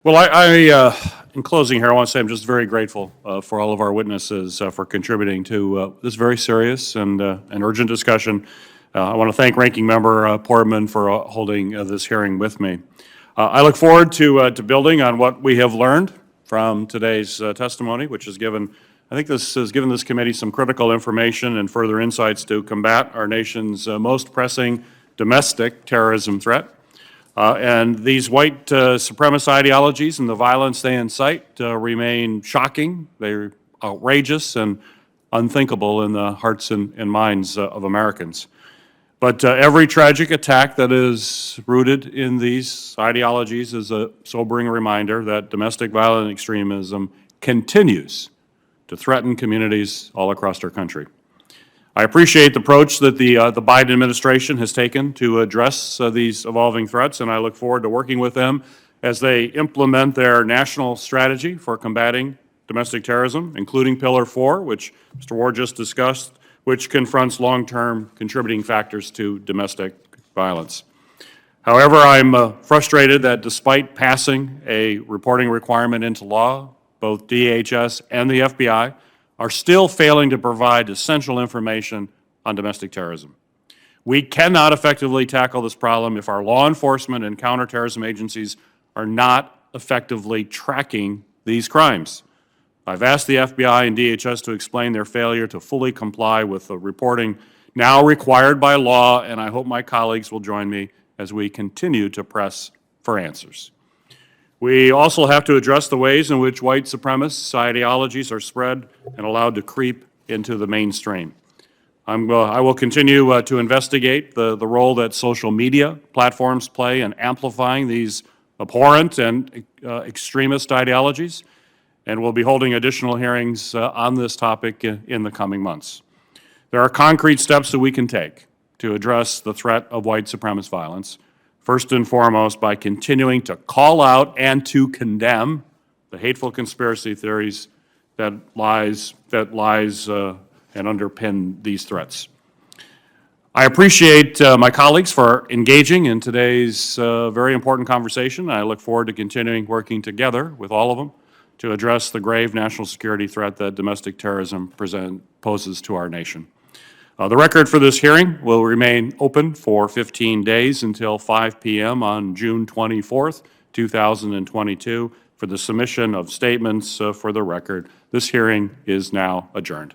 Well, in closing here, I want to say I'm just very grateful for all of our witnesses for contributing to this very serious and urgent discussion. I want to thank Ranking Member Portman for holding this hearing with me. I look forward to building on what we have learned from today's testimony, which has given, I think this has given this committee some critical information and further insights to combat our nation's most pressing domestic terrorism threat. And these white supremacist ideologies and the violence they incite remain shocking, they're outrageous and unthinkable in the hearts and minds of Americans. But every tragic attack that is rooted in these ideologies is a sobering reminder that domestic violent extremism continues to threaten communities all across our country. I appreciate the approach that the Biden administration has taken to address these evolving threats, and I look forward to working with them as they implement their national strategy for combating domestic terrorism, including Pillar 4, which Mr. Ward just discussed, which confronts long-term contributing factors to domestic violence. However, I'm frustrated that despite passing a reporting requirement into law, both DHS and the FBI are still failing to provide essential information on domestic terrorism. We cannot effectively tackle this problem if our law enforcement and counterterrorism agencies are not effectively tracking these crimes. I've asked the FBI and DHS to explain their failure to fully comply with the reporting now required by law, and I hope my colleagues will join me as we continue to press for answers. We also have to address the ways in which white supremacist ideologies are spread and allowed to creep into the mainstream. I will continue to investigate the role that social media platforms play in amplifying these abhorrent and extremist ideologies, and we'll be holding additional hearings on this topic in the coming months. There are concrete steps that we can take to address the threat of white supremacist violence. First and foremost, by continuing to call out and to condemn the hateful conspiracy theories that lies and underpin these threats. I appreciate my colleagues for engaging in today's very important conversation. I look forward to continuing working together with all of them to address the grave national security threat that domestic terrorism poses to our nation. The record for this hearing will remain open for 15 days until 5 p.m. on June 24th, 2022 for the submission of statements for the record. This hearing is now adjourned.